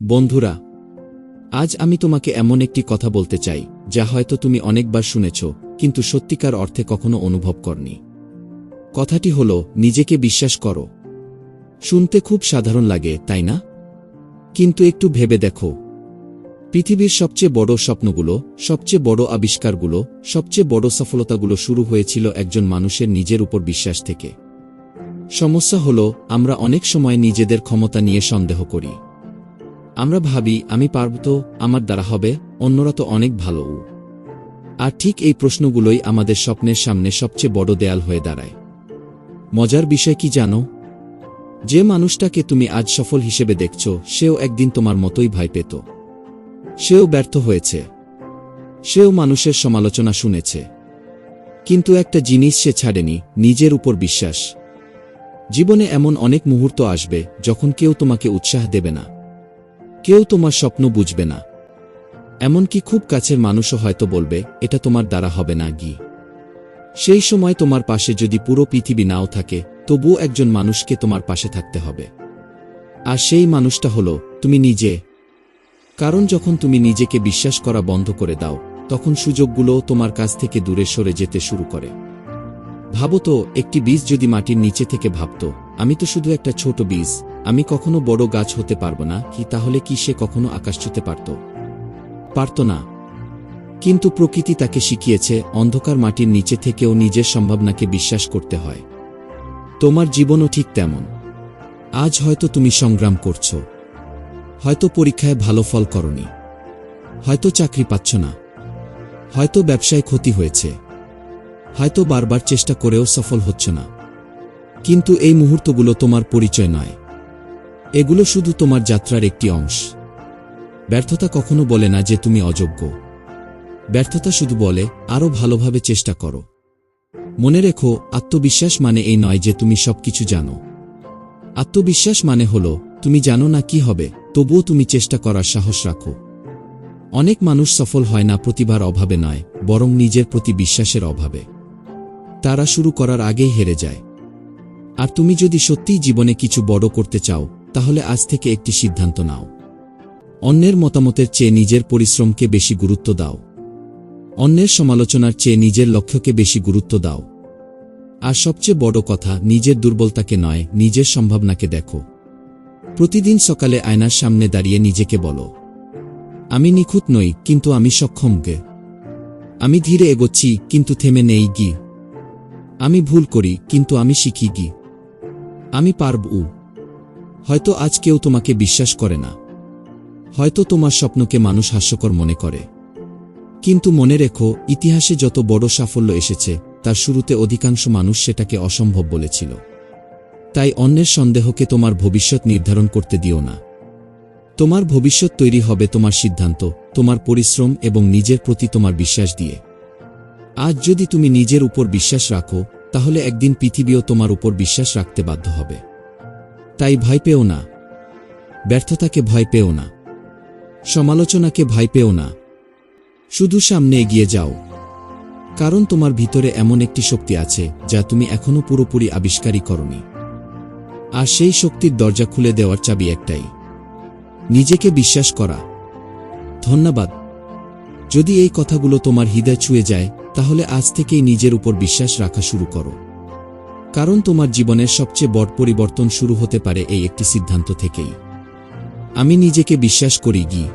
বন্ধুরা, আজ আমি তোমাকে এমন একটি কথা বলতে চাই যা হয়তো তুমি অনেকবার শুনেছ, কিন্তু সত্যিকার অর্থে কখনো অনুভব করনি। কথাটি হলো, নিজেকে বিশ্বাস করো। শুনতে খুব সাধারণ লাগে, তাই না? কিন্তু একটু ভেবে দেখো, পৃথিবীর সবচেয়ে বড় স্বপ্নগুলো, সবচেয়ে বড় আবিষ্কারগুলো, সবচেয়ে বড় সফলতাগুলো শুরু হয়েছিল একজন মানুষের নিজের উপর বিশ্বাস থেকে। সমস্যা হলো, আমরা অনেক সময় নিজেদের ক্ষমতা নিয়ে সন্দেহ করি। আমরা ভাবি, আমি পারব তো, আমার দ্বারা হবে, অন্যরা তো অনেক ভালো। আর ঠিক এই প্রশ্নগুলোই আমাদের স্বপ্নের সামনে সবচেয়ে বড় দেয়াল হয়ে দাঁড়ায়। মজার বিষয় কি জানো? যে মানুষটাকে তুমি আজ সফল হিসেবে দেখছ, সেও একদিন তোমার মতোই ভয় পেত। সেও ব্যর্থ হয়েছে, সেও মানুষের সমালোচনা শুনেছে। কিন্তু একটা জিনিস সে ছাড়েনি, নিজের উপর বিশ্বাস। জীবনে এমন অনেক মুহূর্ত আসবে যখন কেউ তোমাকে উৎসাহ দেবে না, কেউ তোমার স্বপ্ন বুঝবে না, এমনকি খুব কাছের মানুষও হয়তো বলবে, এটা তোমার দ্বারা হবে না গি। সেই সময় তোমার পাশে যদি পুরো পৃথিবী নাও থাকে, তবুও একজন মানুষকে তোমার পাশে থাকতে হবে। আর সেই মানুষটা হলো তুমি নিজে। কারণ যখন তুমি নিজেকে বিশ্বাস করা বন্ধ করে দাও, তখন সুযোগগুলোও তোমার কাছ থেকে দূরে সরে যেতে শুরু করে। ভাবো তো, একটি বীজ যদি মাটির নিচে থেকে ভাবত, আমি তো শুধু একটা ছোট বীজ, আমি কখনো বড় গাছ হতে পারব না, কি তাহলে কি সে কখনো আকাশ ছুঁতে পারত না? কিন্তু প্রকৃতি তাকে শিখিয়েছে, অন্ধকার মাটির নিচে থেকেও নিজের সম্ভাবনাকে বিশ্বাস করতে হয়। তোমার জীবনও ঠিক তেমন। আজ হয়তো তুমি সংগ্রাম করছ, হয়তো পরীক্ষায় ভালো ফল করনি, হয়তো চাকরি পাচ্ছ না, হয়তো ব্যবসায় ক্ষতি হয়েছে, হয়তো বারবার চেষ্টা করেও সফল হচ্ছ না। কিন্তু এই মুহূর্তগুলো তোমার পরিচয় নয়, এগুলো শুধু তোমার যাত্রার একটি অংশ। ব্যর্থতা কখনো বলে না যে তুমি অযোগ্য। ব্যর্থতা শুধু বলে, আরও ভালোভাবে চেষ্টা করো। মনে রেখো, আত্মবিশ্বাস মানে এই নয় যে তুমি সবকিছু জানো। আত্মবিশ্বাস মানে হলো, তুমি জানো না কি হবে, তবুও তুমি চেষ্টা করার সাহস রাখো। অনেক মানুষ সফল হয় না প্রতিভার অভাবে নয়, বরং নিজের প্রতি বিশ্বাসের অভাবে। তারা শুরু করার আগেই হেরে যায়। আর তুমি যদি সত্যিই জীবনে কিছু বড় করতে চাও, তাহলে আজ থেকে একটি সিদ্ধান্ত নাও। অন্যের মতামতের চেয়ে নিজের পরিশ্রমকে বেশি গুরুত্ব দাও। অন্যের সমালোচনার চেয়ে নিজের লক্ষ্যকে বেশি গুরুত্ব দাও। আর সবচেয়ে বড় কথা, নিজের দুর্বলতাকে নয়, নিজের সম্ভাবনাকে দেখো। প্রতিদিন সকালে আয়নার সামনে দাঁড়িয়ে নিজেকে বলো, আমি নিখুঁত নই, কিন্তু আমি সক্ষম গে। আমি ধীরে এগোচ্ছি, কিন্তু থেমে নেই গি। আমি ভুল করি, কিন্তু আমি শিখি গি। আমি পারব। হয়তো আজ কেউ তোমাকে বিশ্বাস করে না, হয়তো তোমার স্বপ্নকে মানুষ হাস্যকর মনে করে। কিন্তু মনে রেখো, ইতিহাসে যত বড় সাফল্য এসেছে, তার শুরুতে অধিকাংশ মানুষ সেটাকে অসম্ভব বলেছিল। তাই অন্যের সন্দেহকে তোমার ভবিষ্যৎ নির্ধারণ করতে দিও না। তোমার ভবিষ্যৎ তৈরি হবে তোমার সিদ্ধান্ত, তোমার পরিশ্রম এবং নিজের প্রতি তোমার বিশ্বাস দিয়ে। আজ যদি তুমি নিজের উপর বিশ্বাস রাখো, তাহলে একদিন পৃথিবীও তোমার উপর বিশ্বাস রাখতে বাধ্য হবে। তাই ভয় পেও না, ব্যর্থতাকে ভয় পেও না, সমালোচনাকে ভয় পেও না। শুধু সামনে এগিয়ে যাও। কারণ তোমার ভিতরে এমন একটি শক্তি আছে যা তুমি এখনো পুরোপুরি আবিষ্কারই করনি। আর সেই শক্তির দরজা খুলে দেওয়ার চাবি একটাই, নিজেকে বিশ্বাস করা। ধন্যবাদ। যদি এই কথাগুলো তোমার হৃদয় ছুঁয়ে যায়, তাহলে আজ থেকেই নিজের উপর বিশ্বাস রাখা শুরু করো। কারণ তোমার জীবনের সবচেয়ে বড় পরিবর্তন শুরু হতে পারে এই একটি সিদ্ধান্ত থেকেই। আমি নিজেকে বিশ্বাস করি গি।